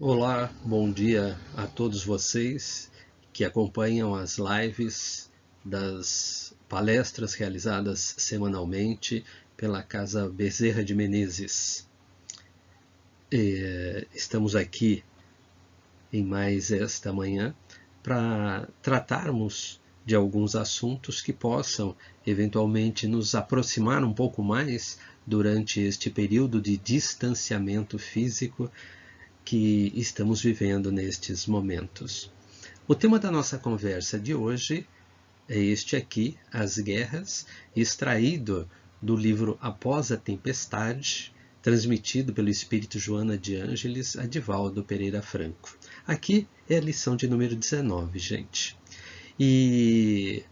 Olá, bom dia a todos vocês que acompanham as lives das palestras realizadas semanalmente pela Casa Bezerra de Menezes. Estamos aqui em mais esta manhã para tratarmos de alguns assuntos que possam eventualmente nos aproximar um pouco mais durante este período de distanciamento físico que estamos vivendo nestes momentos. O tema da nossa conversa de hoje é este aqui, As Guerras, extraído do livro Após a Tempestade, transmitido pelo Espírito Joana de Ângeles a Divaldo Pereira Franco. Aqui é a lição de número 19, gente. E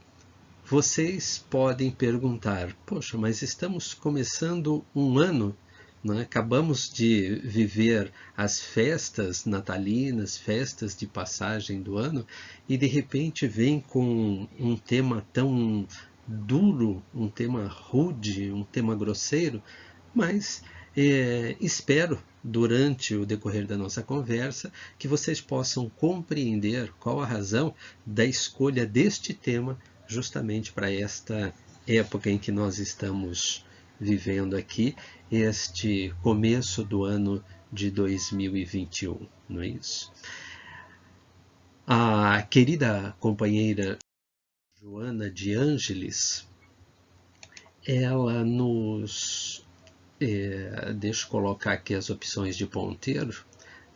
vocês podem perguntar, poxa, mas estamos começando um ano, né? Acabamos de viver as festas natalinas, festas de passagem do ano, e de repente vem com um tema tão duro, um tema rude, um tema grosseiro, mas espero, durante o decorrer da nossa conversa, que vocês possam compreender qual a razão da escolha deste tema justamente para esta época em que nós estamos vivendo aqui, este começo do ano de 2021, não é isso? A querida companheira Joana de Ângeles, ela nos... deixa eu colocar aqui as opções de ponteiro,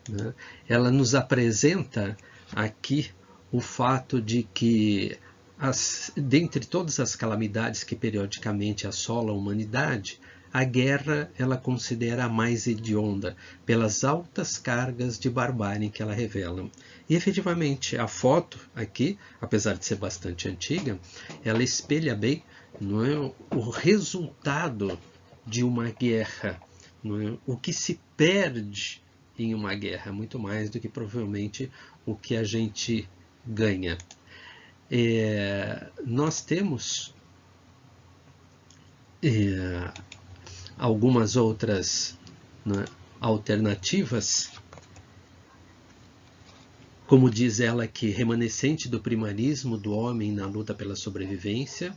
né? Ela nos apresenta aqui o fato de que, dentre todas as calamidades que periodicamente assolam a humanidade, a guerra ela considera a mais hedionda, pelas altas cargas de barbárie que ela revela. E efetivamente, a foto aqui, apesar de ser bastante antiga, ela espelha bem, não é, o resultado de uma guerra, não é? O que se perde em uma guerra, muito mais do que provavelmente o que a gente ganha. Nós temos algumas outras, né, alternativas, como diz ela, que remanescente do primarismo do homem na luta pela sobrevivência,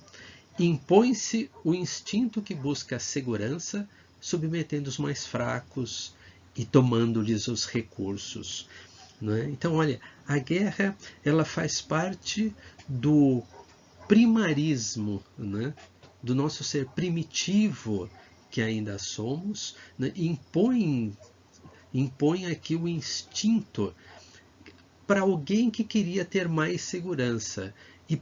impõe-se o instinto que busca a segurança, submetendo os mais fracos e tomando-lhes os recursos. Né? Então, olha, a guerra ela faz parte do primarismo, né? Do nosso ser primitivo que ainda somos, né? impõe aqui o instinto para alguém que queria ter mais segurança. E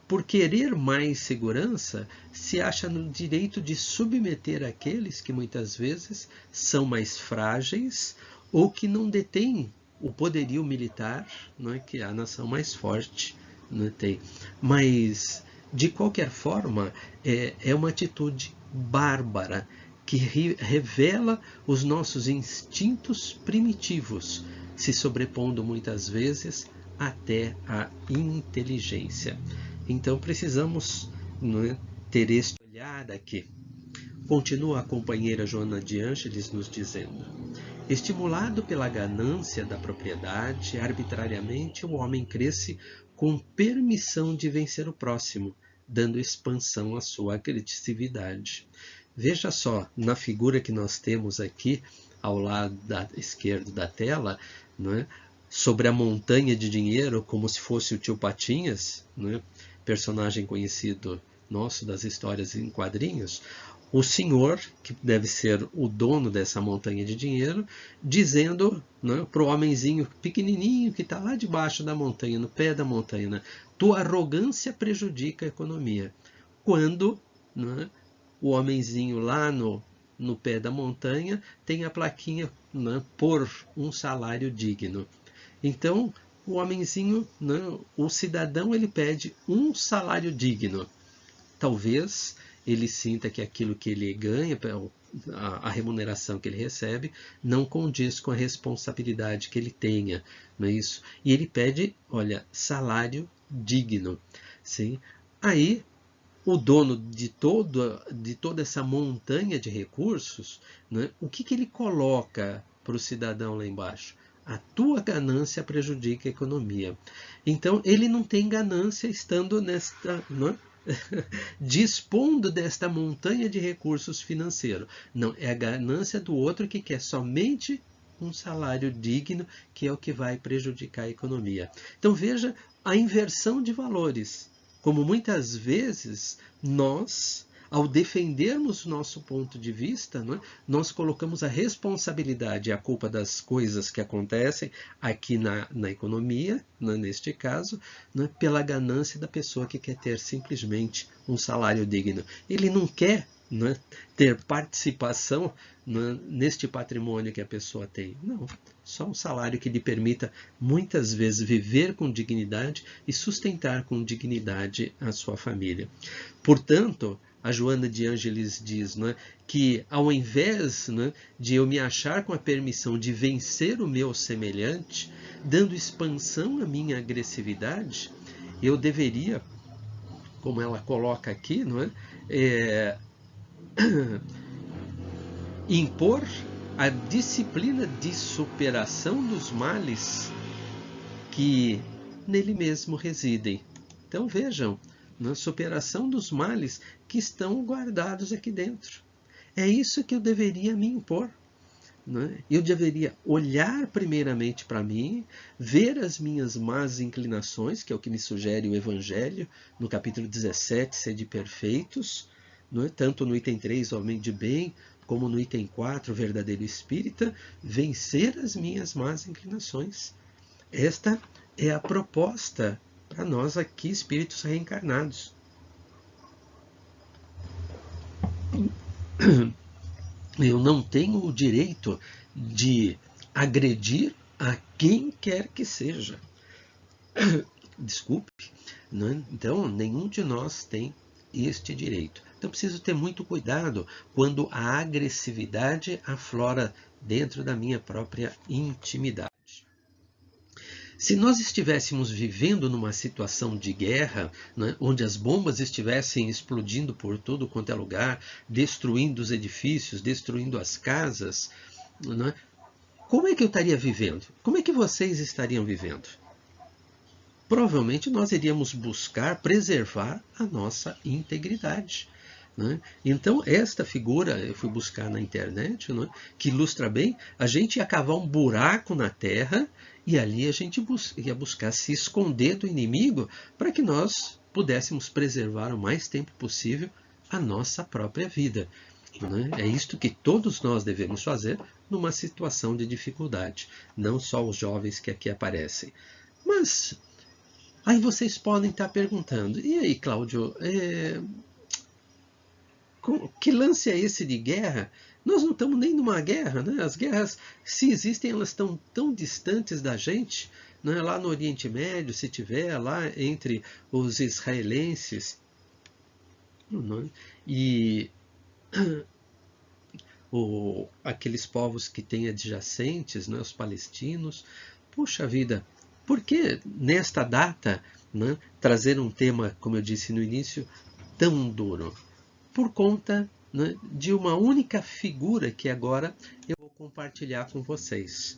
por querer mais segurança, se acha no direito de submeter aqueles que muitas vezes são mais frágeis ou que não detêm o poderio militar, não é, que a nação mais forte não tem. Mas, de qualquer forma, é uma atitude bárbara que revela os nossos instintos primitivos, se sobrepondo muitas vezes até a inteligência. Então precisamos, não é, ter este olhar aqui. Continua a companheira Joana de Ângeles nos dizendo: estimulado pela ganância da propriedade, arbitrariamente o homem cresce com permissão de vencer o próximo, dando expansão à sua agressividade. Veja só, na figura que nós temos aqui, ao lado esquerdo da tela, não é? Sobre a montanha de dinheiro, como se fosse o tio Patinhas, não é? Personagem conhecido nosso das histórias em quadrinhos, o senhor, que deve ser o dono dessa montanha de dinheiro, dizendo, né, para o homenzinho pequenininho que está lá debaixo da montanha, no pé da montanha, né, tua arrogância prejudica a economia. Quando, né, o homenzinho lá no pé da montanha tem a plaquinha, né, por um salário digno. Então, o homenzinho, né, o cidadão, ele pede um salário digno. Talvez ele sinta que aquilo que ele ganha, a remuneração que ele recebe, não condiz com a responsabilidade que ele tenha, não é isso? E ele pede, olha, salário digno, sim? Aí, o dono de toda essa montanha de recursos, né, o que ele coloca para o cidadão lá embaixo? A tua ganância prejudica a economia. Então, ele não tem ganância estando nesta, não é? Dispondo desta montanha de recursos financeiros. Não, é a ganância do outro que quer somente um salário digno, que é o que vai prejudicar a economia. Então veja a inversão de valores. Como muitas vezes nós, ao defendermos nosso ponto de vista, não é? Nós colocamos a responsabilidade e a culpa das coisas que acontecem aqui na economia, não é? Neste caso, não é? Pela ganância da pessoa que quer ter simplesmente um salário digno. Ele não quer, não é? Ter participação, não é? Neste patrimônio que a pessoa tem. Não, só um salário que lhe permita muitas vezes viver com dignidade e sustentar com dignidade a sua família. Portanto, a Joana de Ângeles diz, não é, que ao invés, não é, de eu me achar com a permissão de vencer o meu semelhante, dando expansão à minha agressividade, eu deveria, como ela coloca aqui, não é, impor a disciplina de superação dos males que nele mesmo residem. Então vejam, na superação dos males que estão guardados aqui dentro. É isso que eu deveria me impor. Né? Eu deveria olhar primeiramente para mim, ver as minhas más inclinações, que é o que me sugere o Evangelho, no capítulo 17, sede perfeitos, né? Tanto no item 3, homem de bem, como no item 4, verdadeiro espírita, vencer as minhas más inclinações. Esta é a proposta para nós aqui, espíritos reencarnados. Eu não tenho o direito de agredir a quem quer que seja. Desculpe. Né? Então, nenhum de nós tem este direito. Então, preciso ter muito cuidado quando a agressividade aflora dentro da minha própria intimidade. Se nós estivéssemos vivendo numa situação de guerra, né, onde as bombas estivessem explodindo por todo quanto é lugar, destruindo os edifícios, destruindo as casas, né, como é que eu estaria vivendo? Como é que vocês estariam vivendo? Provavelmente nós iríamos buscar preservar a nossa integridade. Né? Então, esta figura, eu fui buscar na internet, né, que ilustra bem, a gente ia cavar um buraco na terra e ali a gente ia buscar se esconder do inimigo para que nós pudéssemos preservar o mais tempo possível a nossa própria vida. Né? É isto que todos nós devemos fazer numa situação de dificuldade, não só os jovens que aqui aparecem. Mas aí vocês podem estar perguntando, e aí, Cláudio, que lance é esse de guerra? Nós não estamos nem numa guerra, né? As guerras, se existem, elas estão tão distantes da gente, né? Lá no Oriente Médio, se tiver, lá entre os israelenses, né? E aqueles povos que têm adjacentes, né? Os palestinos. Puxa vida, por que nesta data, né, trazer um tema, como eu disse no início, tão duro? Por conta, né, de uma única figura que agora eu vou compartilhar com vocês.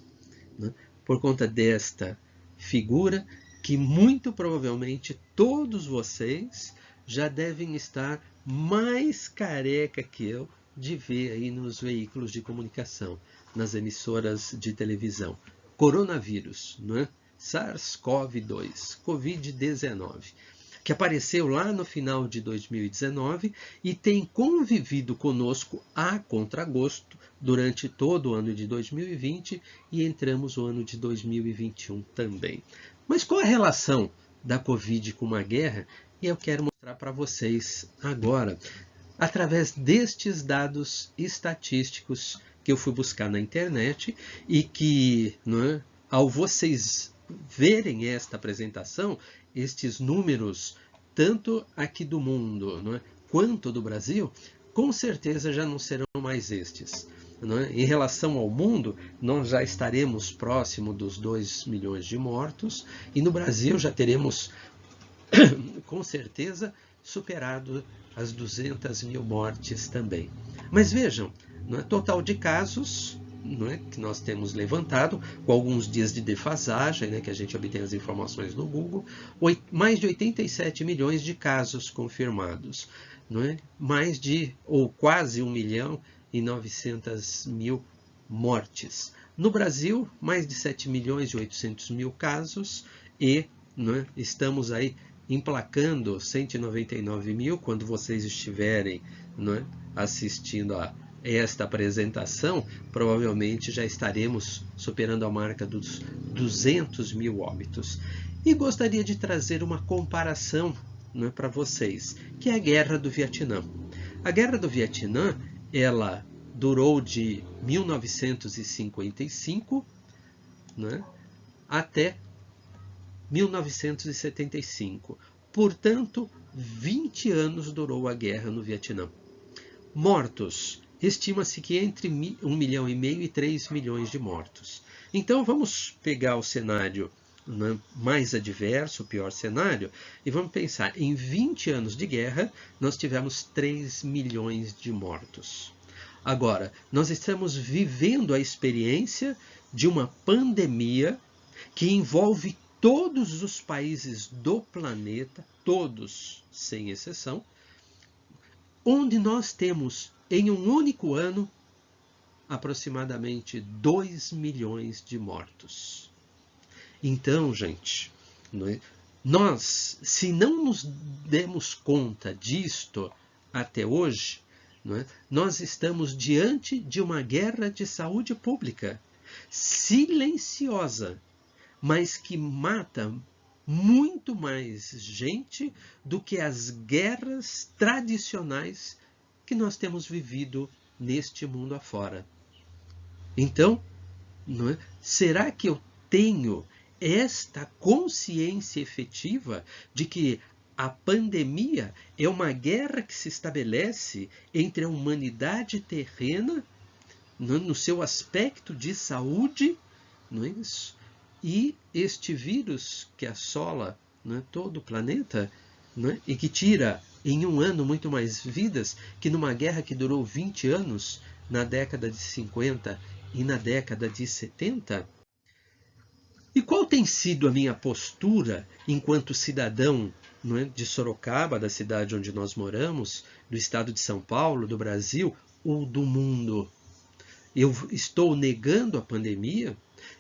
Né? Por conta desta figura que muito provavelmente todos vocês já devem estar mais careca que eu de ver aí nos veículos de comunicação, nas emissoras de televisão. Coronavírus, né? SARS-CoV-2, Covid-19. Que apareceu lá no final de 2019 e tem convivido conosco a contragosto durante todo o ano de 2020 e entramos no ano de 2021 também. Mas qual a relação da Covid com uma guerra? E eu quero mostrar para vocês agora, através destes dados estatísticos que eu fui buscar na internet e que, né, ao vocês verem esta apresentação, estes números, tanto aqui do mundo, não é, quanto do Brasil, com certeza já não serão mais estes. Não é? Em relação ao mundo, nós já estaremos próximo dos 2 milhões de mortos, e no Brasil já teremos, com certeza, superado as 200 mil mortes também. Mas vejam, não é, total de casos, não é, que nós temos levantado, com alguns dias de defasagem, né, que a gente obtém as informações no Google, mais de 87 milhões de casos confirmados, não é? Mais de, ou quase 1.900.000 mortes. No Brasil, mais de 7.800.000 casos e, não é, estamos aí emplacando 199 mil. Quando vocês estiverem, não é, assistindo a esta apresentação, provavelmente já estaremos superando a marca dos 200 mil óbitos. E gostaria de trazer uma comparação, né, para vocês, que é a Guerra do Vietnã. A Guerra do Vietnã, ela durou de 1955, né, até 1975. Portanto, 20 anos durou a guerra no Vietnã. Mortos. Estima-se que entre 1,5 milhão e 3 milhões de mortos. Então vamos pegar o cenário, né, mais adverso, o pior cenário, e vamos pensar, em 20 anos de guerra, nós tivemos 3 milhões de mortos. Agora, nós estamos vivendo a experiência de uma pandemia que envolve todos os países do planeta, todos sem exceção, onde nós temos em um único ano aproximadamente 2 milhões de mortos. Então, gente, nós, se não nos demos conta disto até hoje, nós estamos diante de uma guerra de saúde pública silenciosa, mas que mata muito mais gente do que as guerras tradicionais que nós temos vivido neste mundo afora. Então, será que eu tenho esta consciência efetiva de que a pandemia é uma guerra que se estabelece entre a humanidade terrena, no seu aspecto de saúde, não é isso? E este vírus que assola, todo o planeta, e que tira em um ano muito mais vidas que numa guerra que durou 20 anos, na década de 50 e na década de 70? E qual tem sido a minha postura enquanto cidadão, de Sorocaba, da cidade onde nós moramos, do estado de São Paulo, do Brasil ou do mundo? Eu estou negando a pandemia?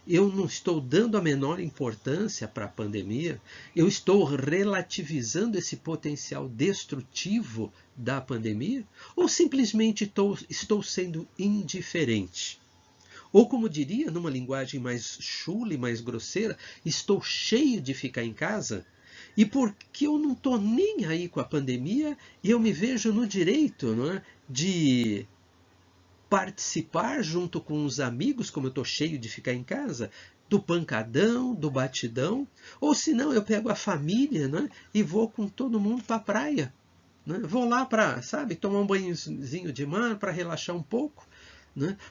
Eu não estou dando a menor importância para a pandemia? Eu estou relativizando esse potencial destrutivo da pandemia? Ou simplesmente estou sendo indiferente? Ou, como diria, numa linguagem mais chula e mais grosseira, estou cheio de ficar em casa? E porque eu não estou nem aí com a pandemia, eu me vejo no direito, de participar junto com os amigos, como eu estou cheio de ficar em casa, do pancadão, do batidão, ou se não, eu pego a família, e vou com todo mundo para a praia. Vou lá para, tomar um banhozinho de mar, para relaxar um pouco.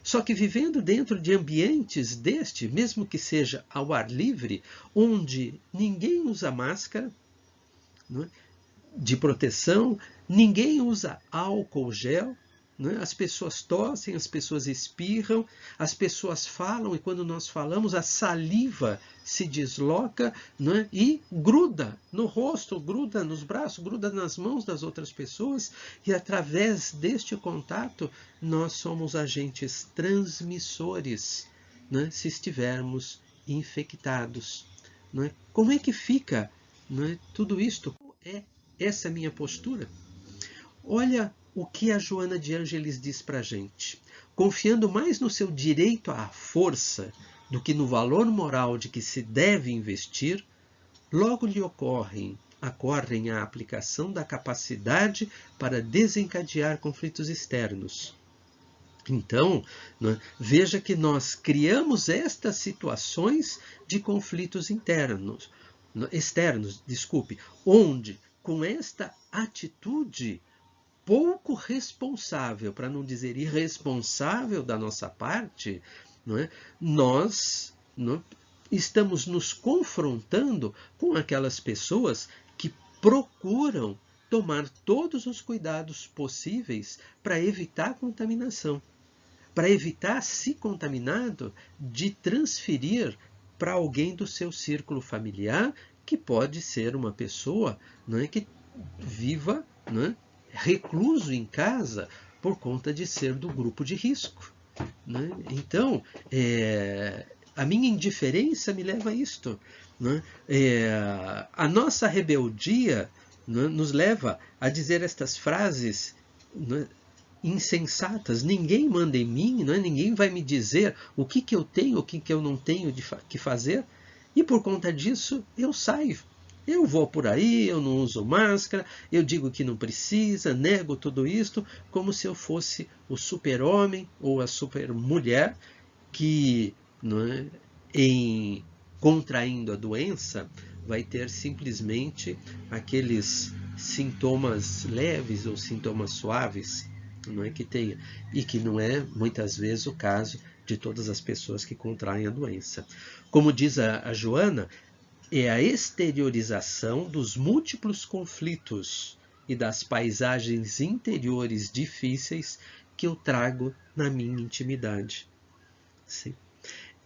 Só que vivendo dentro de ambientes mesmo que seja ao ar livre, onde ninguém usa máscara de proteção, ninguém usa álcool gel, as pessoas tossem, as pessoas espirram, as pessoas falam, e quando nós falamos, a saliva se desloca, e gruda no rosto, gruda nos braços, gruda nas mãos das outras pessoas, e através deste contato nós somos agentes transmissores, se estivermos infectados. Como é que fica tudo isto? Essa é a minha postura. Olha o que a Joana de Ângeles diz para a gente. Confiando mais no seu direito à força do que no valor moral de que se deve investir, logo lhe ocorrem a aplicação da capacidade para desencadear conflitos externos. Então, veja que nós criamos estas situações de conflitos externos, onde, com esta atitude pouco responsável, para não dizer irresponsável da nossa parte, nós estamos nos confrontando com aquelas pessoas que procuram tomar todos os cuidados possíveis para evitar a contaminação. para evitar, se contaminado, de transferir para alguém do seu círculo familiar, que pode ser uma pessoa, né, que viva, né, recluso em casa por conta de ser do grupo de risco. Né? Então, a minha indiferença me leva a isto. Né? A nossa rebeldia, né, nos leva a dizer estas frases, né, insensatas. Ninguém manda em mim, né? Ninguém vai me dizer o que eu tenho, o que eu não tenho que fazer. E por conta disso, eu saio. Eu vou por aí, eu não uso máscara, eu digo que não precisa, nego tudo isto, como se eu fosse o super-homem ou a super-mulher que, né, em contraindo a doença, vai ter simplesmente aqueles sintomas leves ou sintomas suaves, não é que tenha, e que não é muitas vezes o caso de todas as pessoas que contraem a doença. Como diz a Joana, é a exteriorização dos múltiplos conflitos e das paisagens interiores difíceis que eu trago na minha intimidade. Sim.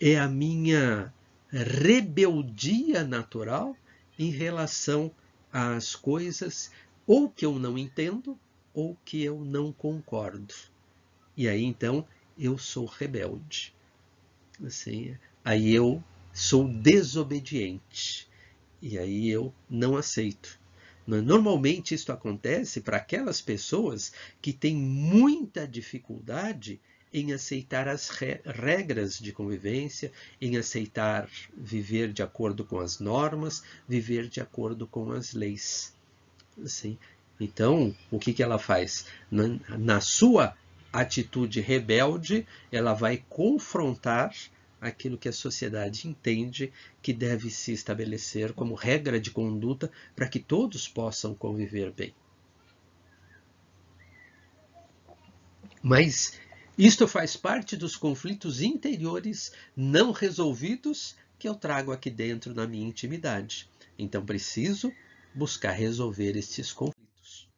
É a minha rebeldia natural em relação às coisas ou que eu não entendo ou que eu não concordo. E aí, então, eu sou rebelde. Assim, aí eu sou desobediente. E aí eu não aceito. Normalmente isto acontece para aquelas pessoas que têm muita dificuldade em aceitar as regras de convivência, em aceitar viver de acordo com as normas, viver de acordo com as leis. Assim, então, o que ela faz? Na sua atitude rebelde, ela vai confrontar aquilo que a sociedade entende que deve se estabelecer como regra de conduta para que todos possam conviver bem. Mas isto faz parte dos conflitos interiores não resolvidos que eu trago aqui dentro na minha intimidade. Então preciso buscar resolver estes conflitos.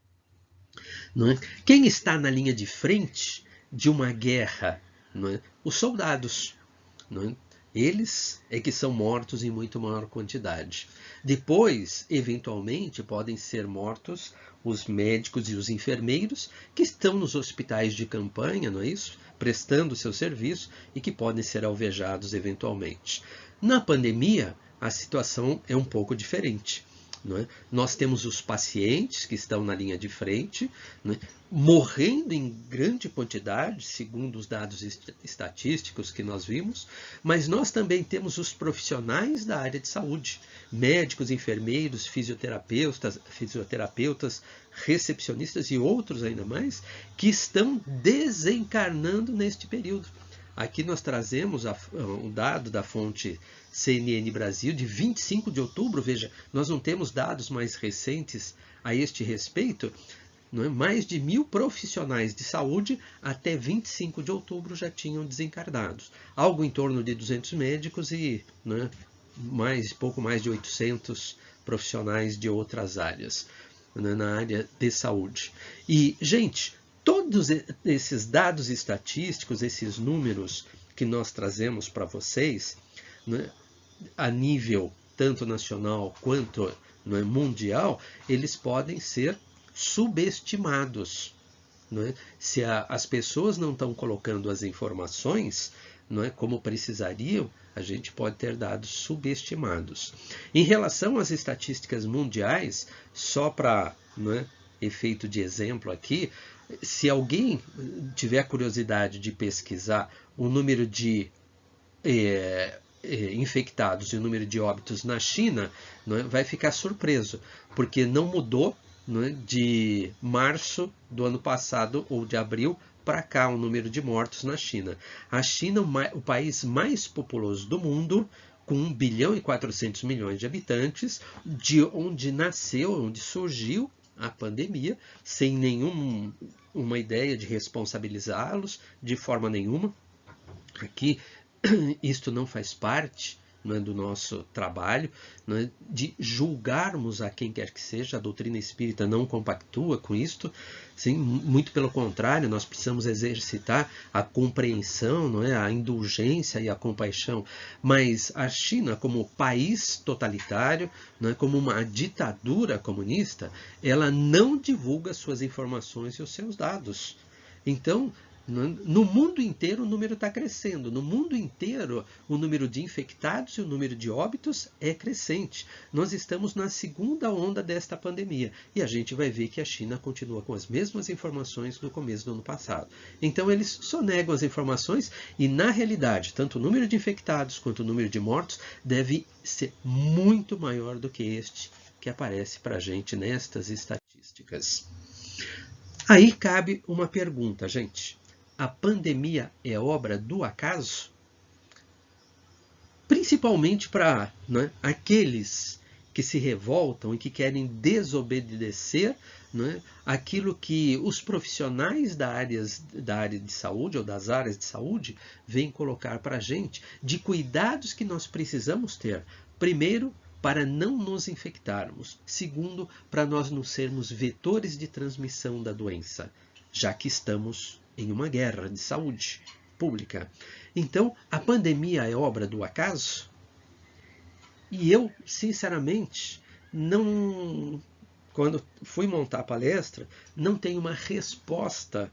Não é? Quem está na linha de frente de uma guerra? Não é? Os soldados. Não é? Eles é que são mortos em muito maior quantidade. Depois, eventualmente, podem ser mortos os médicos e os enfermeiros que estão nos hospitais de campanha, não é isso? Prestando seu serviço e que podem ser alvejados eventualmente. Na pandemia, a situação é um pouco diferente. Não é? Nós temos os pacientes que estão na linha de frente, não é? Morrendo em grande quantidade, segundo os dados estatísticos que nós vimos, mas nós também temos os profissionais da área de saúde, médicos, enfermeiros, fisioterapeutas, recepcionistas e outros ainda mais, que estão desencarnando neste período. Aqui nós trazemos um dado da fonte CNN Brasil de 25 de outubro, veja, nós não temos dados mais recentes a este respeito, não é? Mais de 1.000 profissionais de saúde até 25 de outubro já tinham desencarnado. Algo em torno de 200 médicos e, não é, pouco mais de 800 profissionais de outras áreas, não é, na área de saúde. E, gente, todos esses dados estatísticos, esses números que nós trazemos para vocês, né, a nível tanto nacional quanto, né, mundial, eles podem ser subestimados. Não é? Se as pessoas não estão colocando as informações, não é, como precisariam, a gente pode ter dados subestimados. Em relação às estatísticas mundiais, só para, não é, efeito de exemplo aqui, se alguém tiver curiosidade de pesquisar o número de infectados e o número de óbitos na China, não é, vai ficar surpreso, porque não mudou, não é, de março do ano passado ou de abril para cá o número de mortos na China. A China, o país mais populoso do mundo, com 1 bilhão e 400 milhões de habitantes, de onde nasceu, onde surgiu a pandemia, sem nenhuma ideia de responsabilizá-los de forma nenhuma. Aqui, isto não faz parte né, do nosso trabalho, né, de julgarmos a quem quer que seja. A doutrina espírita não compactua com isto, sim, muito pelo contrário, nós precisamos exercitar a compreensão, não é, a indulgência e a compaixão. Mas a China, como país totalitário, não é, como uma ditadura comunista, ela não divulga suas informações e os seus dados. Então, no mundo inteiro o número está crescendo. No mundo inteiro o número de infectados e o número de óbitos é crescente. Nós estamos na segunda onda desta pandemia. E a gente vai ver que a China continua com as mesmas informações do começo do ano passado. Então eles só negam as informações e, na realidade, tanto o número de infectados quanto o número de mortos deve ser muito maior do que este que aparece para a gente nestas estatísticas. Aí cabe uma pergunta, gente. A pandemia é obra do acaso? Principalmente para, né, aqueles que se revoltam e que querem desobedecer, né, aquilo que os profissionais da área de saúde ou das áreas de saúde vêm colocar para a gente, de cuidados que nós precisamos ter. Primeiro, para não nos infectarmos. Segundo, para nós não sermos vetores de transmissão da doença, já que estamos em uma guerra de saúde pública. Então, a pandemia é obra do acaso? E eu, sinceramente, quando fui montar a palestra, não tenho uma resposta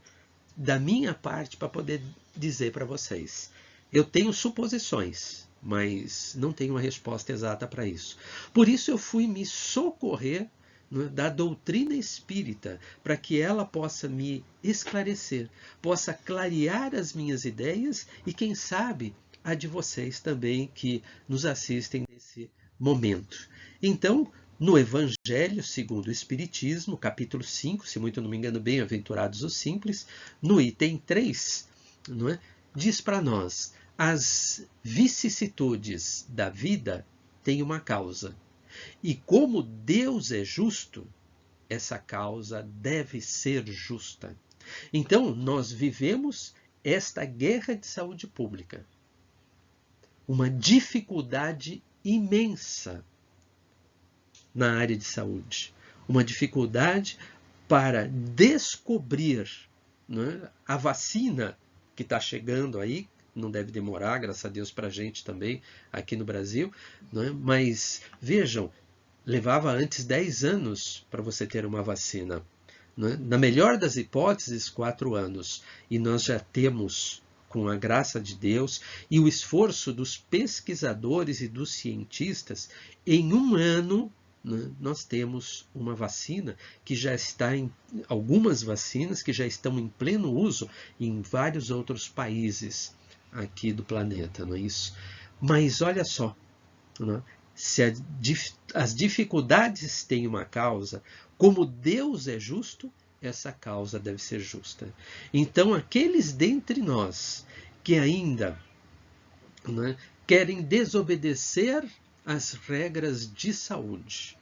da minha parte para poder dizer para vocês. Eu tenho suposições, mas não tenho uma resposta exata para isso. Por isso eu fui me socorrer, né, da doutrina espírita, para que ela possa me esclarecer, possa clarear as minhas ideias e, quem sabe, a de vocês também que nos assistem nesse momento. Então, no Evangelho segundo o Espiritismo, capítulo 5, se muito não me engano, Bem-aventurados os simples, no item 3, não é, diz para nós: as vicissitudes da vida têm uma causa. E como Deus é justo, essa causa deve ser justa. Então, nós vivemos esta guerra de saúde pública. Uma dificuldade imensa na área de saúde. Uma dificuldade para descobrir, né, a vacina que está chegando aí. Não deve demorar, graças a Deus, para a gente também, aqui no Brasil. Né? Mas, vejam, levava antes 10 anos para você ter uma vacina. Né? Na melhor das hipóteses, 4 anos. E nós já temos, com a graça de Deus e o esforço dos pesquisadores e dos cientistas, em 1 ano, né, nós temos uma vacina que já está algumas vacinas que já estão em pleno uso em vários outros países aqui do planeta, não é isso? Mas olha só, né? Se as dificuldades têm uma causa, como Deus é justo, essa causa deve ser justa. Então, aqueles dentre nós que ainda, né, querem desobedecer às regras de saúde,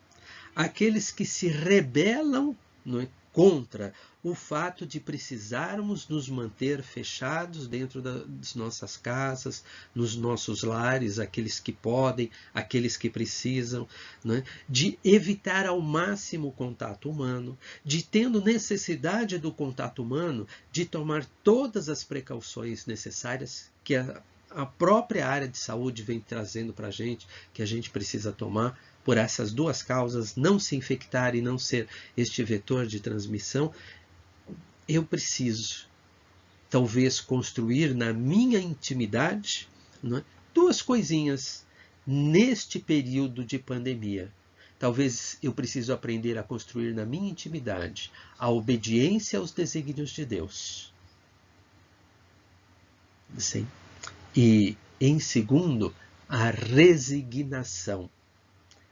aqueles que se rebelam, não é, contra o fato de precisarmos nos manter fechados dentro das nossas casas, nos nossos lares, aqueles que podem, aqueles que precisam, né? De evitar ao máximo o contato humano, de, tendo necessidade do contato humano, de tomar todas as precauções necessárias que a própria área de saúde vem trazendo para a gente, que a gente precisa tomar, por essas duas causas, não se infectar e não ser este vetor de transmissão. Eu preciso, talvez, construir na minha intimidade, né, 2 coisinhas neste período de pandemia. Talvez eu preciso aprender a construir na minha intimidade a obediência aos desígnios de Deus. Sim. E, em segundo, a resignação.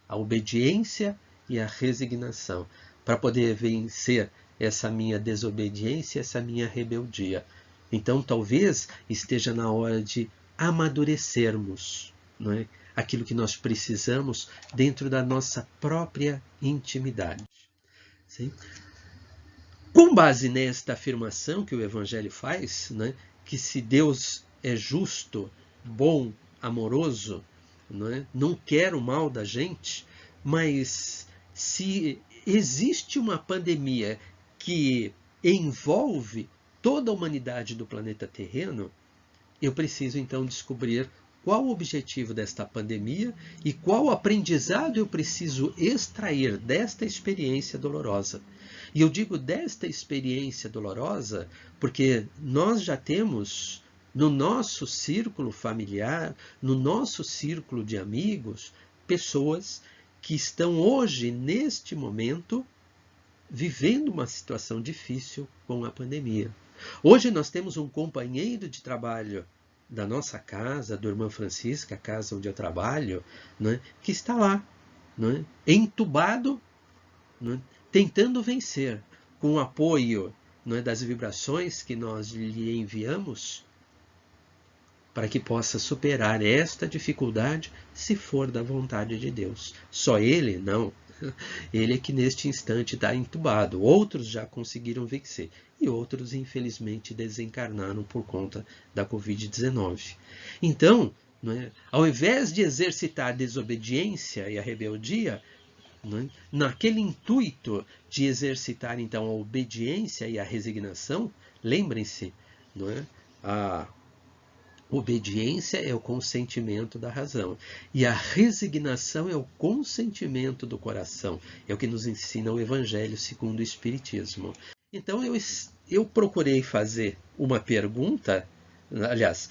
A obediência e a resignação, para poder vencer essa minha desobediência, essa minha rebeldia. Então, talvez esteja na hora de amadurecermos, não é, aquilo que nós precisamos dentro da nossa própria intimidade. Sim? Com base nesta afirmação que o Evangelho faz, né, que se Deus é justo, bom, amoroso, não é? Não quero o mal da gente, mas se existe uma pandemia que envolve toda a humanidade do planeta terreno, eu preciso então descobrir qual o objetivo desta pandemia e qual aprendizado eu preciso extrair desta experiência dolorosa. E eu digo desta experiência dolorosa porque nós já temos no nosso círculo familiar, no nosso círculo de amigos, pessoas que estão hoje, neste momento, vivendo uma situação difícil com a pandemia. Hoje nós temos um companheiro de trabalho da nossa casa, do Irmã Francisca, a casa onde eu trabalho, né, que está lá, né, entubado, né, tentando vencer, com o apoio, né, das vibrações que nós lhe enviamos, para que possa superar esta dificuldade, se for da vontade de Deus. Só ele, não. Ele é que neste instante está entubado. Outros já conseguiram vencer. E outros, infelizmente, desencarnaram por conta da Covid-19. Então, né, ao invés de exercitar a desobediência e a rebeldia, né, naquele intuito de exercitar, então, a obediência e a resignação, lembrem-se, né, a obediência é o consentimento da razão. E a resignação é o consentimento do coração. É o que nos ensina o Evangelho segundo o Espiritismo. Então eu procurei fazer uma pergunta, aliás,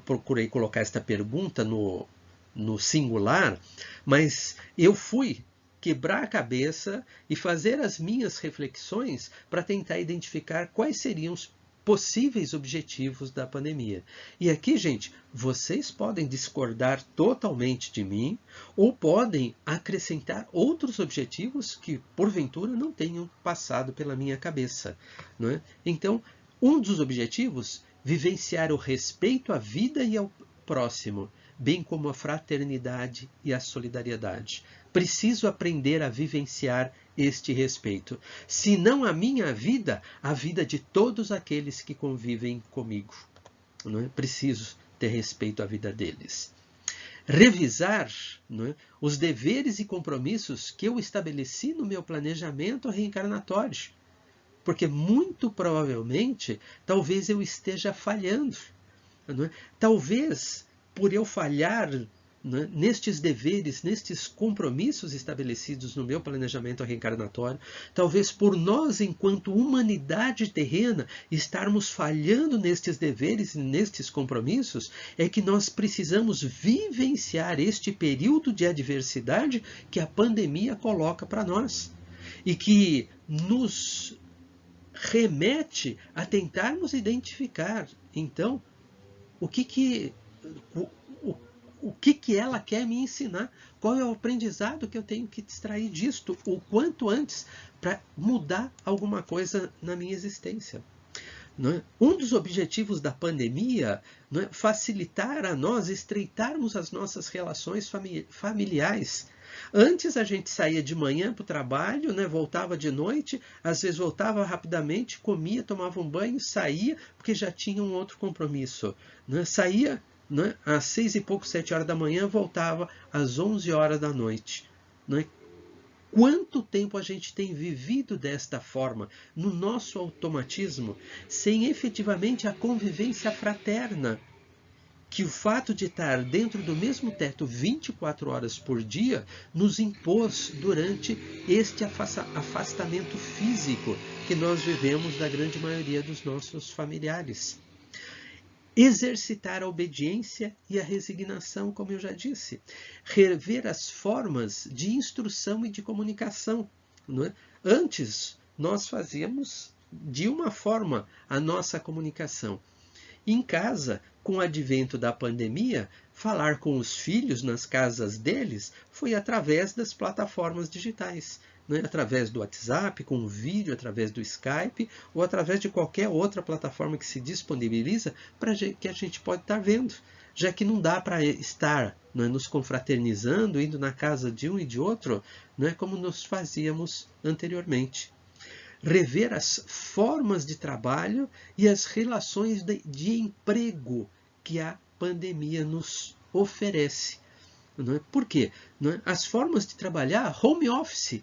procurei colocar esta pergunta no singular, mas eu fui quebrar a cabeça e fazer as minhas reflexões para tentar identificar quais seriam os possíveis objetivos da pandemia. E aqui, gente, vocês podem discordar totalmente de mim ou podem acrescentar outros objetivos que, porventura, não tenham passado pela minha cabeça, não é? Então, um dos objetivos, vivenciar o respeito à vida e ao próximo, bem como a fraternidade e a solidariedade. Preciso aprender a vivenciar este respeito. Se não a minha vida, a vida de todos aqueles que convivem comigo. Não é? Preciso ter respeito à vida deles. Revisar, não é, os deveres e compromissos que eu estabeleci no meu planejamento reencarnatório. Porque muito provavelmente, talvez eu esteja falhando. Não é? Talvez, por eu falhar, né, nestes deveres, nestes compromissos estabelecidos no meu planejamento reencarnatório, talvez por nós, enquanto humanidade terrena, estarmos falhando nestes deveres e nestes compromissos, é que nós precisamos vivenciar este período de adversidade que a pandemia coloca para nós e que nos remete a tentarmos identificar, então, o que ela quer me ensinar, qual é o aprendizado que eu tenho que extrair disto, o quanto antes, para mudar alguma coisa na minha existência. Não é? Um dos objetivos da pandemia, não é, facilitar a nós estreitarmos as nossas relações familiares. Antes a gente saía de manhã para o trabalho, né, voltava de noite, às vezes voltava rapidamente, comia, tomava um banho, saía, porque já tinha um outro compromisso. Né? Saía, né, às 6 e pouco, 7 horas da manhã, voltava às 11 horas da noite. Né? Quanto tempo a gente tem vivido desta forma, no nosso automatismo, sem efetivamente a convivência fraterna? Que o fato de estar dentro do mesmo teto 24 horas por dia nos impôs durante este afastamento físico que nós vivemos da grande maioria dos nossos familiares. Exercitar a obediência e a resignação, como eu já disse. Rever as formas de instrução e de comunicação. Não é? Antes, nós fazíamos de uma forma a nossa comunicação. Em casa, com o advento da pandemia, falar com os filhos nas casas deles foi através das plataformas digitais, né? Através do WhatsApp, com vídeo, através do Skype ou através de qualquer outra plataforma que se disponibiliza para que a gente pode estar vendo, já que não dá para estar, né, nos confraternizando, indo na casa de um e de outro, né, como nós fazíamos anteriormente. Rever as formas de trabalho e as relações de emprego que a pandemia nos oferece. Não é? Por quê? Não é? As formas de trabalhar, home office.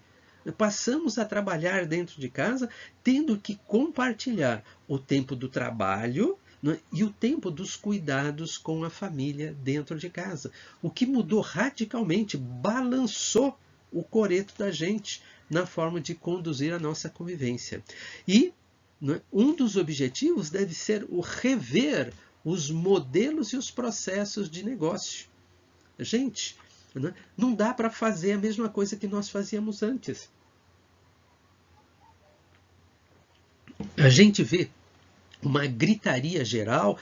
Passamos a trabalhar dentro de casa, tendo que compartilhar o tempo do trabalho, não é? E o tempo dos cuidados com a família dentro de casa. O que mudou radicalmente, balançou o coreto da gente na forma de conduzir a nossa convivência. E não é? Um dos objetivos deve ser o rever os modelos e os processos de negócio. Gente, não dá para fazer a mesma coisa que nós fazíamos antes. A gente vê uma gritaria geral,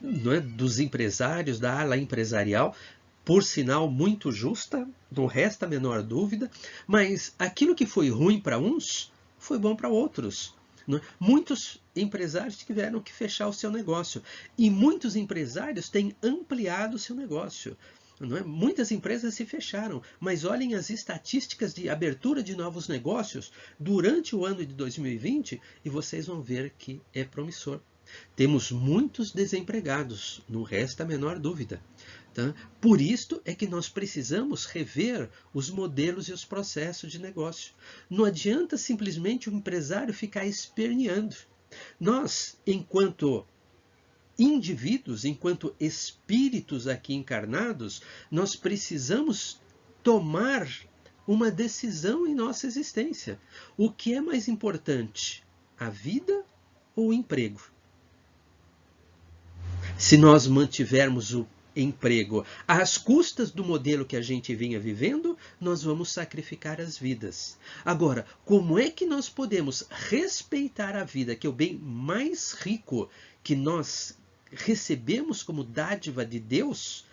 não é, dos empresários, da ala empresarial, por sinal muito justa, não resta a menor dúvida, mas aquilo que foi ruim para uns foi bom para outros. Não é? Muitos empresários tiveram que fechar o seu negócio e muitos empresários têm ampliado o seu negócio. Não é? Muitas empresas se fecharam, mas olhem as estatísticas de abertura de novos negócios durante o ano de 2020 e vocês vão ver que é promissor. Temos muitos desempregados, não resta a menor dúvida. Tá? Por isto é que nós precisamos rever os modelos e os processos de negócio. Não adianta simplesmente o empresário ficar esperneando. Nós, enquanto indivíduos, enquanto espíritos aqui encarnados, nós precisamos tomar uma decisão em nossa existência. O que é mais importante, a vida ou o emprego? Se nós mantivermos o emprego às custas do modelo que a gente vinha vivendo, nós vamos sacrificar as vidas. Agora, como é que nós podemos respeitar a vida, que é o bem mais rico que nós recebemos como dádiva de Deus?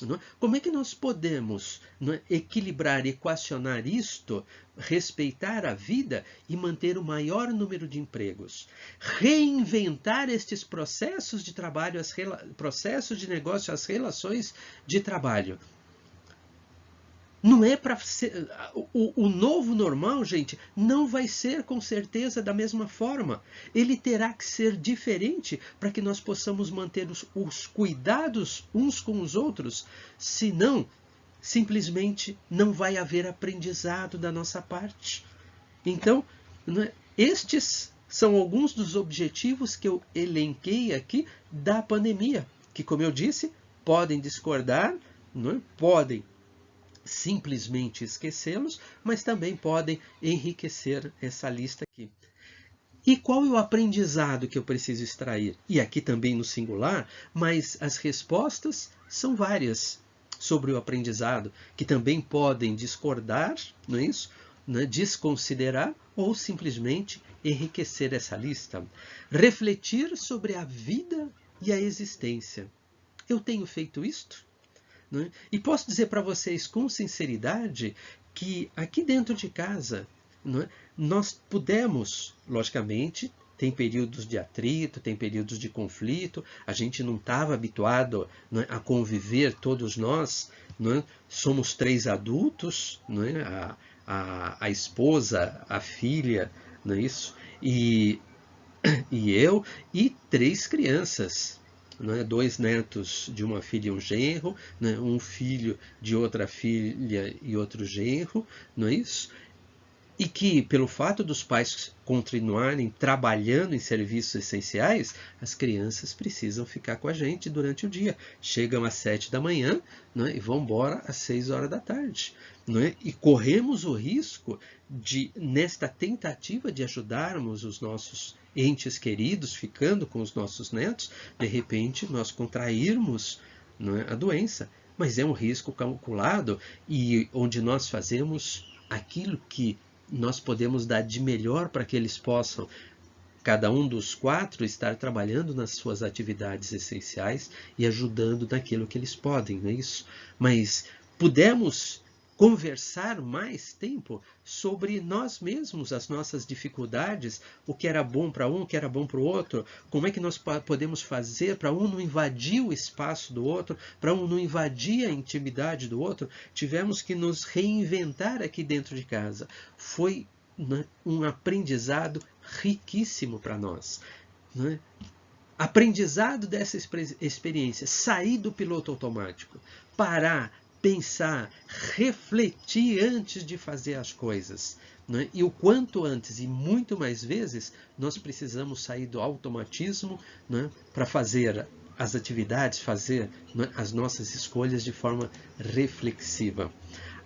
Não é? Como é que nós podemos, não é, equilibrar, equacionar isto, respeitar a vida e manter o maior número de empregos? Reinventar estes processos de trabalho, processos de negócio, as relações de trabalho. Não é para ser. O novo normal, gente, não vai ser com certeza da mesma forma. Ele terá que ser diferente para que nós possamos manter os cuidados uns com os outros. Senão, simplesmente não vai haver aprendizado da nossa parte. Então, né, estes são alguns dos objetivos que eu elenquei aqui da pandemia. Que, como eu disse, podem discordar, né, podem simplesmente esquecê-los, mas também podem enriquecer essa lista aqui. E qual é o aprendizado que eu preciso extrair? E aqui também no singular, mas as respostas são várias sobre o aprendizado, que também podem discordar, não é isso? Né? Desconsiderar ou simplesmente enriquecer essa lista. Refletir sobre a vida e a existência. Eu tenho feito isto? Né? E posso dizer para vocês com sinceridade que aqui dentro de casa, né, nós pudemos, logicamente, tem períodos de atrito, tem períodos de conflito, a gente não estava habituado, né, a conviver, todos nós, né, somos 3 adultos, né, a esposa, a filha, não é isso? E eu e 3 crianças. Né, 2 netos de uma filha e um genro, né, um filho de outra filha e outro genro, não é isso? E que, pelo fato dos pais continuarem trabalhando em serviços essenciais, as crianças precisam ficar com a gente durante o dia. Chegam às 7 da manhã, né, e vão embora às 6 horas da tarde. Né? E corremos o risco de, nesta tentativa de ajudarmos os nossos entes queridos, ficando com os nossos netos, de repente nós contrairmos, né, a doença. Mas é um risco calculado e onde nós fazemos aquilo que nós podemos dar de melhor para que eles possam, cada um dos 4, estar trabalhando nas suas atividades essenciais e ajudando naquilo que eles podem, não é isso? Mas pudemos conversar mais tempo sobre nós mesmos, as nossas dificuldades, o que era bom para um, o que era bom para o outro, como é que nós podemos fazer para um não invadir o espaço do outro, para um não invadir a intimidade do outro. Tivemos que nos reinventar aqui dentro de casa. Foi, né, um aprendizado riquíssimo para nós. Né? Aprendizado dessa experiência, sair do piloto automático, parar, pensar, refletir antes de fazer as coisas. Né? E o quanto antes, e muito mais vezes, nós precisamos sair do automatismo, né, para fazer as atividades, fazer, né, as nossas escolhas de forma reflexiva.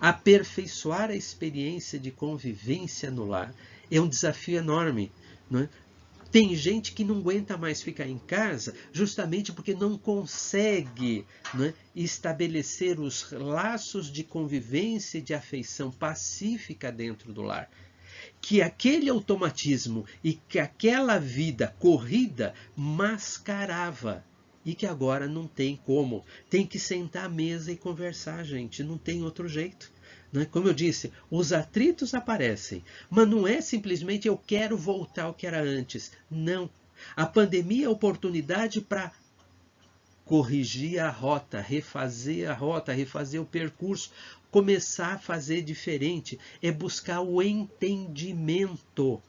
Aperfeiçoar a experiência de convivência no lar é um desafio enorme. Né? Tem gente que não aguenta mais ficar em casa justamente porque não consegue, né, estabelecer os laços de convivência e de afeição pacífica dentro do lar. Que aquele automatismo e que aquela vida corrida mascarava. E que agora não tem como. Tem que sentar à mesa e conversar, gente. Não tem outro jeito. Como eu disse, os atritos aparecem, mas não é simplesmente eu quero voltar ao que era antes. Não. A pandemia é a oportunidade para corrigir a rota, refazer o percurso, começar a fazer diferente. É buscar o entendimento.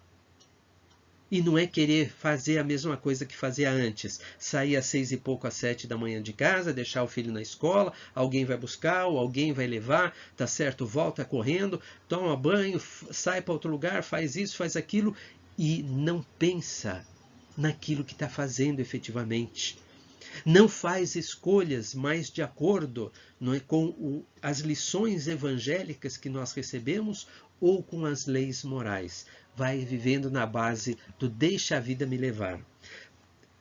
E não é querer fazer a mesma coisa que fazia antes. Sair às 6 e pouco, às 7 da manhã de casa, deixar o filho na escola, alguém vai buscar, ou alguém vai levar, tá certo? Volta correndo, toma banho, sai para outro lugar, faz isso, faz aquilo, e não pensa naquilo que está fazendo efetivamente. Não faz escolhas mais de acordo, não é, com as lições evangélicas que nós recebemos ou com as leis morais. Vai vivendo na base do deixa a vida me levar.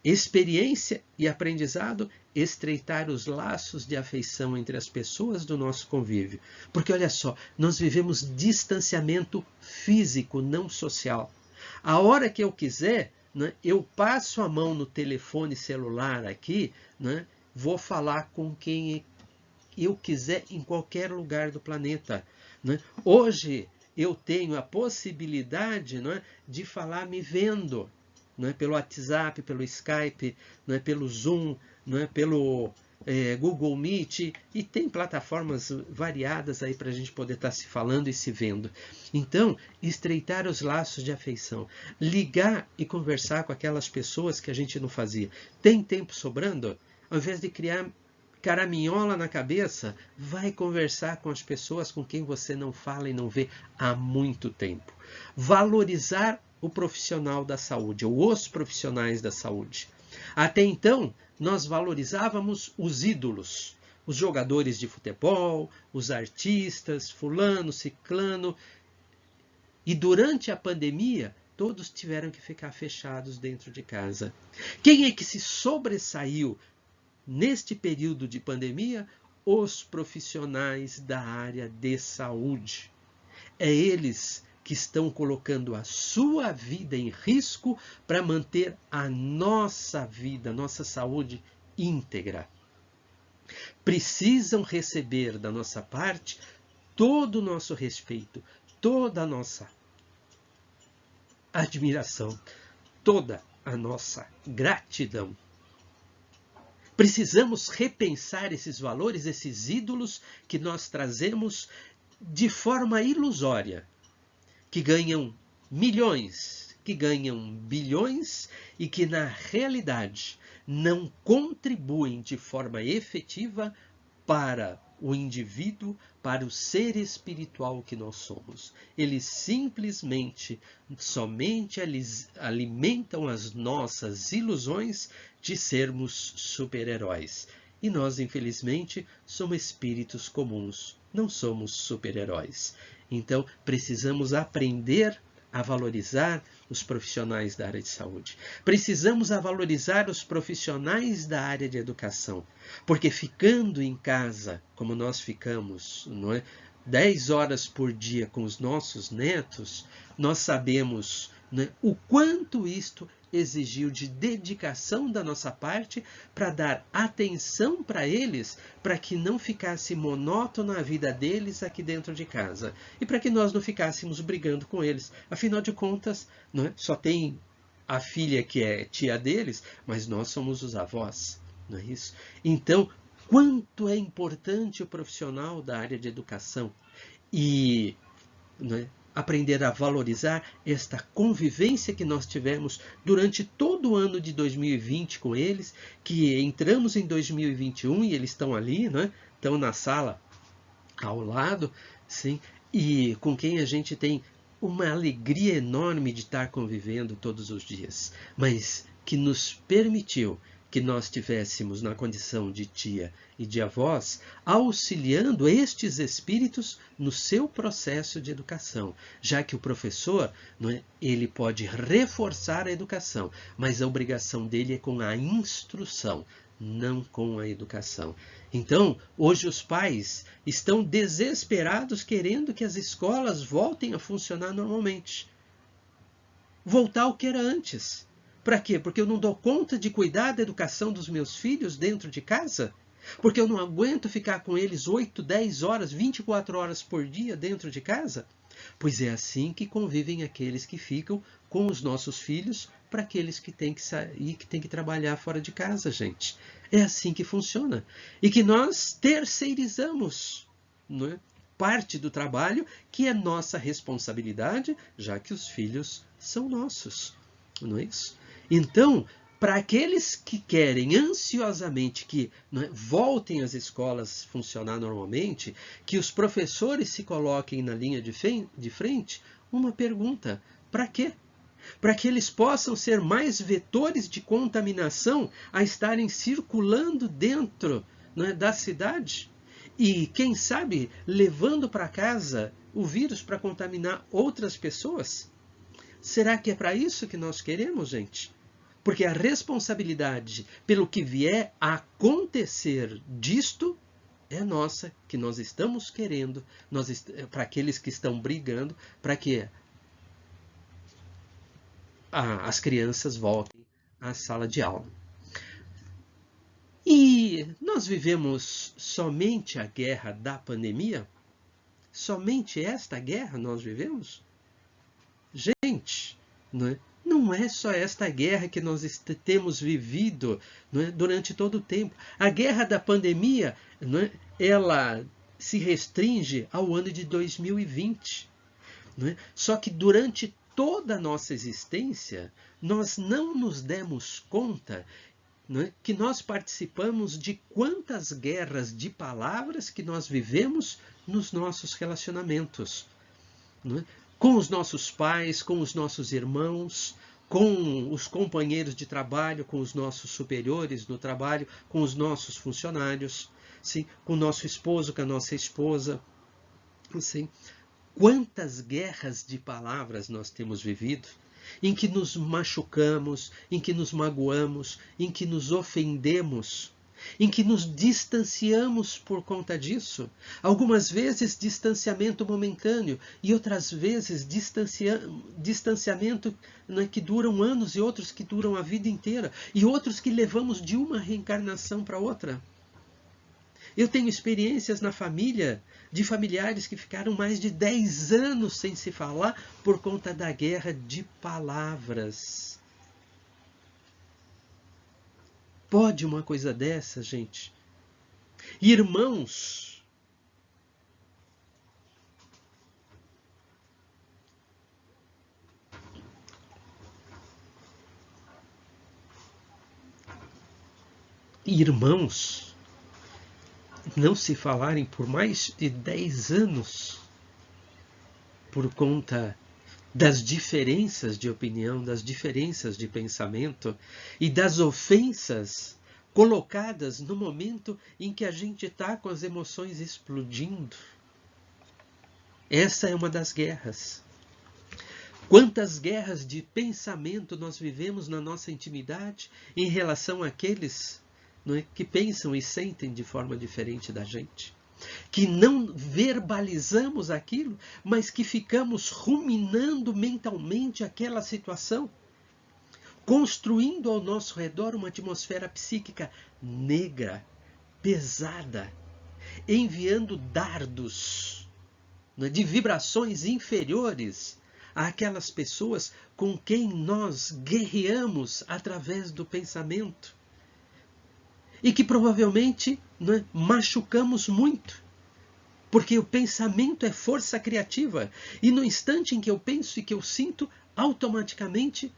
Experiência e aprendizado, estreitar os laços de afeição entre as pessoas do nosso convívio. Porque olha só, nós vivemos distanciamento físico, não social. A hora que eu quiser, né, eu passo a mão no telefone celular aqui, né, vou falar com quem eu quiser em qualquer lugar do planeta. Né? Hoje eu tenho a possibilidade, né, de falar me vendo, né, pelo WhatsApp, pelo Skype, né, pelo Zoom, né, pelo Google Meet, e tem plataformas variadas aí para a gente poder estar se falando e se vendo. Então, estreitar os laços de afeição, ligar e conversar com aquelas pessoas que a gente não fazia. Tem tempo sobrando? Ao invés de criar caraminhola na cabeça, vai conversar com as pessoas com quem você não fala e não vê há muito tempo. Valorizar o profissional da saúde, ou os profissionais da saúde. Até então, nós valorizávamos os ídolos, os jogadores de futebol, os artistas, fulano, ciclano. E durante a pandemia, todos tiveram que ficar fechados dentro de casa. Quem é que se sobressaiu neste período de pandemia? Os profissionais da área de saúde. É eles que estão colocando a sua vida em risco para manter a nossa vida, nossa saúde íntegra. Precisam receber da nossa parte todo o nosso respeito, toda a nossa admiração, toda a nossa gratidão. Precisamos repensar esses valores, esses ídolos que nós trazemos de forma ilusória, que ganham milhões, que ganham bilhões e que na realidade não contribuem de forma efetiva para o indivíduo, para o ser espiritual que nós somos. Eles simplesmente, somente alimentam as nossas ilusões de sermos super-heróis. E nós, infelizmente, somos espíritos comuns, não somos super-heróis. Então, precisamos aprender a valorizar os profissionais da área de saúde. Precisamos a valorizar os profissionais da área de educação. Porque ficando em casa, como nós ficamos, não é, 10 horas por dia com os nossos netos, nós sabemos, né, o quanto isto exigiu de dedicação da nossa parte para dar atenção para eles, para que não ficasse monótona a vida deles aqui dentro de casa. E para que nós não ficássemos brigando com eles. Afinal de contas, não é? Só tem a filha que é tia deles, mas nós somos os avós. Não é isso? Então, quanto é importante o profissional da área de educação e, não é, aprender a valorizar esta convivência que nós tivemos durante todo o ano de 2020 com eles, que entramos em 2021 e eles estão ali, né? Estão na sala ao lado, sim, e com quem a gente tem uma alegria enorme de estar convivendo todos os dias, mas que nos permitiu que nós tivéssemos na condição de tia e de avós, auxiliando estes espíritos no seu processo de educação, já que o professor, não é, ele pode reforçar a educação, mas a obrigação dele é com a instrução, não com a educação. Então, hoje os pais estão desesperados querendo que as escolas voltem a funcionar normalmente. Voltar ao que era antes. Para quê? Porque eu não dou conta de cuidar da educação dos meus filhos dentro de casa? Porque eu não aguento ficar com eles 8, 10 horas, 24 horas por dia dentro de casa? Pois é assim que convivem aqueles que ficam com os nossos filhos para aqueles que têm que sair, que têm que trabalhar fora de casa, gente. É assim que funciona. E que nós terceirizamos, não é? Parte do trabalho que é nossa responsabilidade, já que os filhos são nossos. Não é isso? Então, para aqueles que querem ansiosamente que, não é, voltem as escolas a funcionar normalmente, que os professores se coloquem na linha de frente, uma pergunta: para quê? Para que eles possam ser mais vetores de contaminação a estarem circulando dentro, não é, da cidade? E, quem sabe, levando para casa o vírus para contaminar outras pessoas? Será que é para isso que nós queremos, gente? Porque a responsabilidade pelo que vier a acontecer disto é nossa, que nós estamos querendo, para aqueles que estão brigando, para que as crianças voltem à sala de aula. E nós vivemos somente a guerra da pandemia? Somente esta guerra nós vivemos? Gente, não é só esta guerra que nós temos vivido, não é, durante todo o tempo. A guerra da pandemia, não é, ela se restringe ao ano de 2020. Não é? Só que durante toda a nossa existência, nós não nos demos conta, não é, que nós participamos de quantas guerras de palavras que nós vivemos nos nossos relacionamentos. Não é? Com os nossos pais, com os nossos irmãos, com os companheiros de trabalho, com os nossos superiores no trabalho, com os nossos funcionários, sim, com o nosso esposo, com a nossa esposa. Sim. Quantas guerras de palavras nós temos vivido, em que nos machucamos, em que nos magoamos, em que nos ofendemos, em que nos distanciamos por conta disso. Algumas vezes distanciamento momentâneo e outras vezes distanciamento, né, que duram anos e outros que duram a vida inteira e outros que levamos de uma reencarnação para outra. Eu tenho experiências na família de familiares que ficaram mais de 10 anos sem se falar por conta da guerra de palavras. Pode uma coisa dessa, gente? Irmãos, não se falarem por mais de 10 anos por conta das diferenças de opinião, das diferenças de pensamento e das ofensas colocadas no momento em que a gente está com as emoções explodindo. Essa é uma das guerras. Quantas guerras de pensamento nós vivemos na nossa intimidade em relação àqueles, não é, que pensam e sentem de forma diferente da gente? Que não verbalizamos aquilo, mas que ficamos ruminando mentalmente aquela situação, construindo ao nosso redor uma atmosfera psíquica negra, pesada, enviando dardos, né, de vibrações inferiores àquelas pessoas com quem nós guerreamos através do pensamento. E que provavelmente, né, machucamos muito. Porque o pensamento é força criativa. E no instante em que eu penso e que eu sinto, automaticamente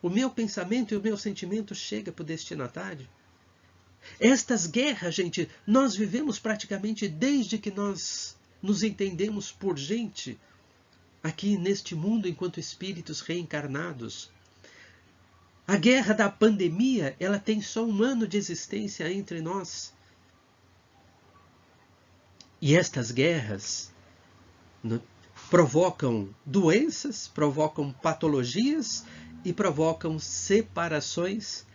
o meu pensamento e o meu sentimento chega para o destinatário. Estas guerras, gente, nós vivemos praticamente desde que nós nos entendemos por gente aqui neste mundo enquanto espíritos reencarnados. A guerra da pandemia, ela tem só 1 ano de existência entre nós. E estas guerras, né, provocam doenças, provocam patologias e provocam separações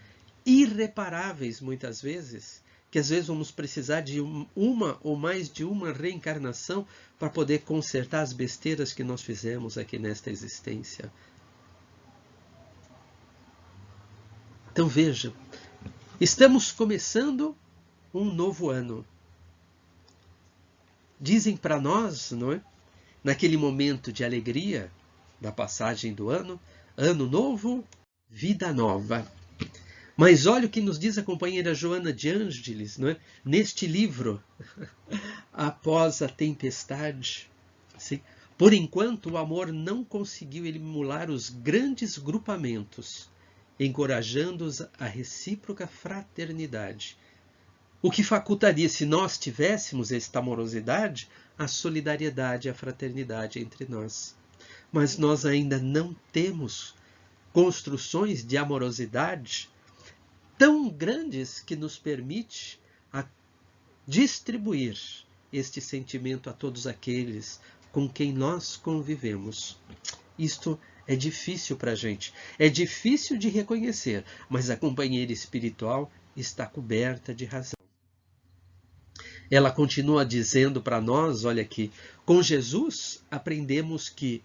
irreparáveis muitas vezes, que às vezes vamos precisar de uma ou mais de uma reencarnação para poder consertar as besteiras que nós fizemos aqui nesta existência. Então veja, estamos começando um novo ano. Dizem para nós, não é? Naquele momento de alegria da passagem do ano, ano novo, vida nova. Mas olha o que nos diz a companheira Joana de Ângeles, não é? Neste livro, Após a Tempestade. Sim? Por enquanto, o amor não conseguiu emular os grandes grupamentos, encorajando-os à recíproca fraternidade. O que facultaria, se nós tivéssemos esta amorosidade, a solidariedade e a fraternidade entre nós. Mas nós ainda não temos construções de amorosidade tão grandes que nos permite distribuir este sentimento a todos aqueles com quem nós convivemos. Isto é difícil para a gente, é difícil de reconhecer, mas a companheira espiritual está coberta de razão. Ela continua dizendo para nós, olha aqui, com Jesus aprendemos que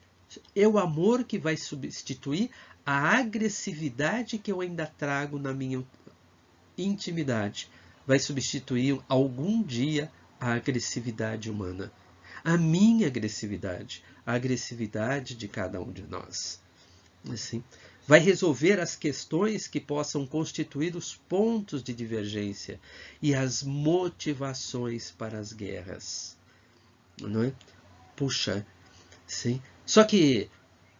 é o amor que vai substituir a agressividade que eu ainda trago na minha intimidade. Vai substituir algum dia a agressividade humana. A minha agressividade, a agressividade de cada um de nós. Assim, vai resolver as questões que possam constituir os pontos de divergência e as motivações para as guerras. Não é? Puxa, sim. Só que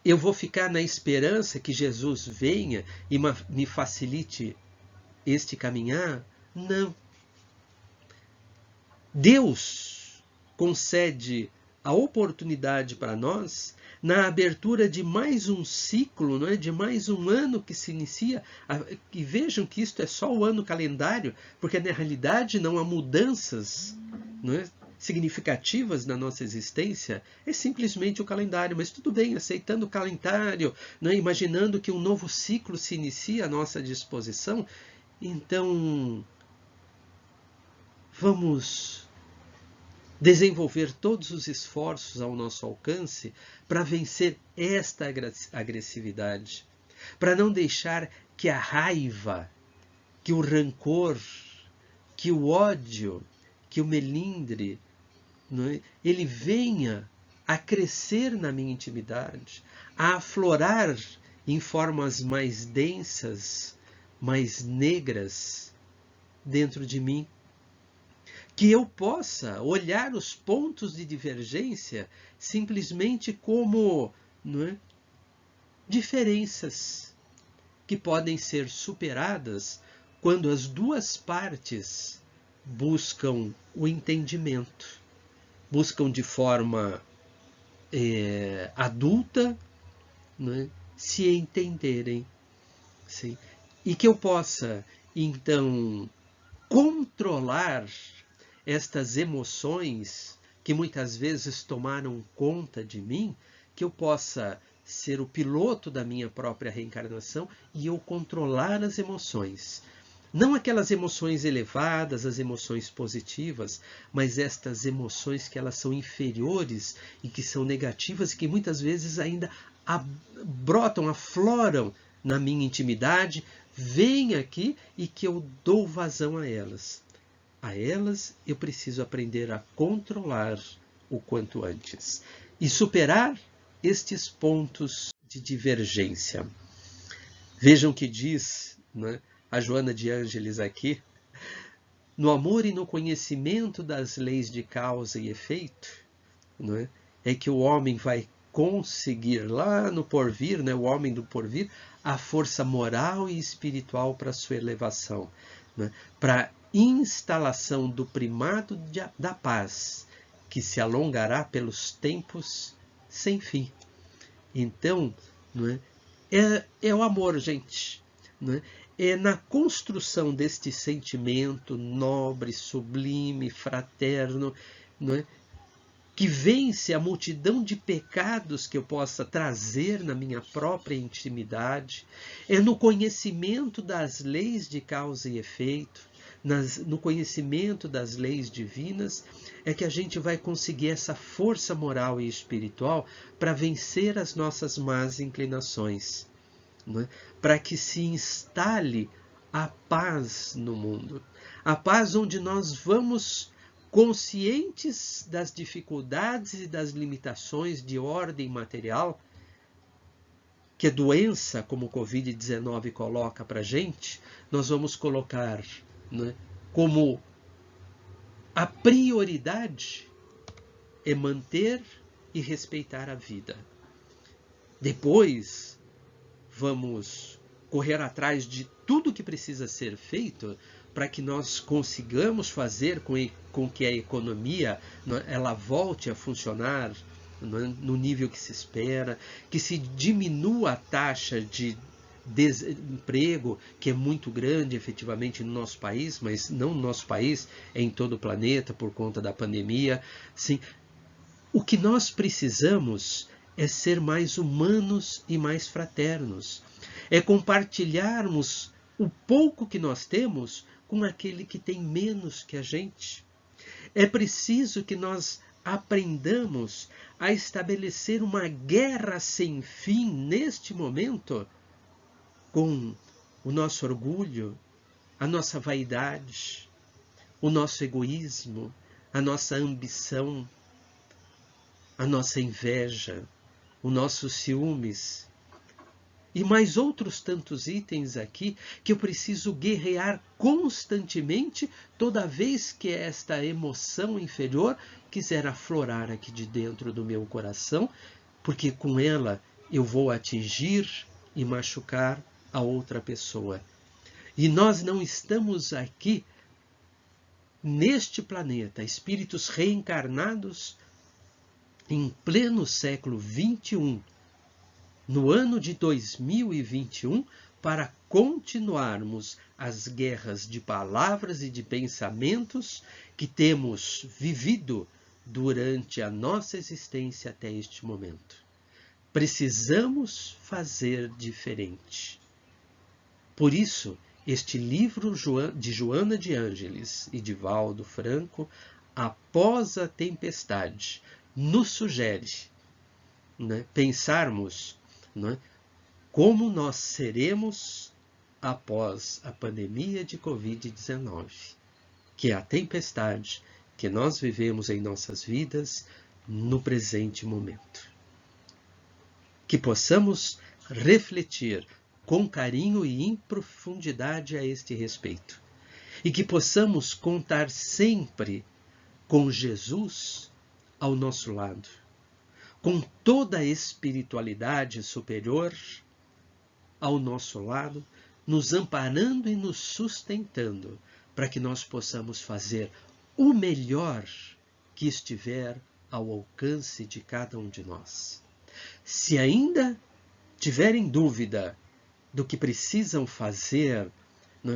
eu vou ficar na esperança que Jesus venha e me facilite este caminhar? Não. Deus concede a oportunidade para nós na abertura de mais um ciclo, não é? De mais um ano que se inicia. E vejam que isto é só o ano calendário, porque na realidade não há mudanças, não é? Significativas na nossa existência, é simplesmente o calendário. Mas tudo bem, aceitando o calendário, não é? Imaginando que um novo ciclo se inicia à nossa disposição, então vamos desenvolver todos os esforços ao nosso alcance para vencer esta agressividade, para não deixar que a raiva, que o rancor, que o ódio, que o melindre, não é? Ele venha a crescer na minha intimidade, a aflorar em formas mais densas, mais negras dentro de mim. Que eu possa olhar os pontos de divergência simplesmente como, não é, diferenças que podem ser superadas quando as duas partes buscam o entendimento, buscam de forma adulta, não é, se entenderem. Sim? E que eu possa, então, controlar estas emoções que muitas vezes tomaram conta de mim, que eu possa ser o piloto da minha própria reencarnação e eu controlar as emoções. Não aquelas emoções elevadas, as emoções positivas, mas estas emoções que elas são inferiores e que são negativas e que muitas vezes ainda brotam, afloram na minha intimidade, vêm aqui e que eu dou vazão a elas. A elas eu preciso aprender a controlar o quanto antes e superar estes pontos de divergência. Vejam que diz, né, a Joana de Ângeles aqui, no amor e no conhecimento das leis de causa e efeito, né, é que o homem vai conseguir lá no porvir, né, o homem do porvir, a força moral e espiritual para a sua elevação, né, para instalação do primado da paz, que se alongará pelos tempos sem fim. Então, não é o amor, gente. Não é? É na construção deste sentimento nobre, sublime, fraterno, não é? Que vence a multidão de pecados que eu possa trazer na minha própria intimidade. É no conhecimento das leis de causa e efeito, no conhecimento das leis divinas, é que a gente vai conseguir essa força moral e espiritual para vencer as nossas más inclinações, não é? Para que se instale a paz no mundo. A paz onde nós vamos conscientes das dificuldades e das limitações de ordem material que a doença como o Covid-19 coloca para a gente, nós vamos colocar, né, como a prioridade é manter e respeitar a vida. Depois, vamos correr atrás de tudo que precisa ser feito para que nós consigamos fazer com que a economia ela volte a funcionar no nível que se espera, que se diminua a taxa de desemprego, que é muito grande efetivamente no nosso país, mas não no nosso país, é em todo o planeta por conta da pandemia. Sim, o que nós precisamos é ser mais humanos e mais fraternos. É compartilharmos o pouco que nós temos com aquele que tem menos que a gente. É preciso que nós aprendamos a estabelecer uma guerra sem fim neste momento com o nosso orgulho, a nossa vaidade, o nosso egoísmo, a nossa ambição, a nossa inveja, o nosso ciúmes e mais outros tantos itens aqui que eu preciso guerrear constantemente toda vez que esta emoção inferior quiser aflorar aqui de dentro do meu coração, porque com ela eu vou atingir e machucar a outra pessoa. E nós não estamos aqui neste planeta, espíritos reencarnados em pleno século XXI, no ano de 2021, para continuarmos as guerras de palavras e de pensamentos que temos vivido durante a nossa existência até este momento. Precisamos fazer diferente. Por isso, este livro de Joana de Ângeles e de Valdo Franco, Após a Tempestade, nos sugere, né, pensarmos, né, como nós seremos após a pandemia de Covid-19, que é a tempestade que nós vivemos em nossas vidas no presente momento. Que possamos refletir com carinho e em profundidade a este respeito. E que possamos contar sempre com Jesus ao nosso lado, com toda a espiritualidade superior ao nosso lado, nos amparando e nos sustentando, para que nós possamos fazer o melhor que estiver ao alcance de cada um de nós. Se ainda tiverem dúvida do que precisam fazer,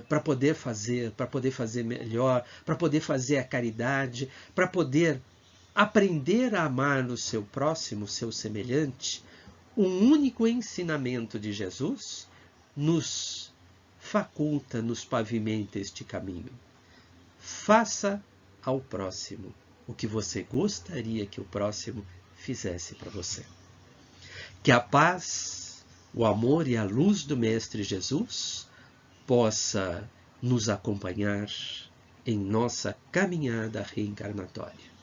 para poder fazer melhor, para poder fazer a caridade, para poder aprender a amar o seu próximo, o seu semelhante, um único ensinamento de Jesus nos faculta, nos pavimenta este caminho. Faça ao próximo o que você gostaria que o próximo fizesse para você. Que a paz, o amor e a luz do Mestre Jesus possa nos acompanhar em nossa caminhada reencarnatória.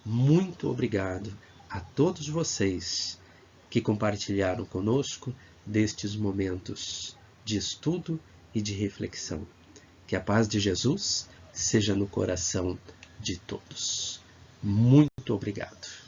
Muito obrigado a todos vocês que compartilharam conosco destes momentos de estudo e de reflexão. Que a paz de Jesus seja no coração de todos. Muito obrigado.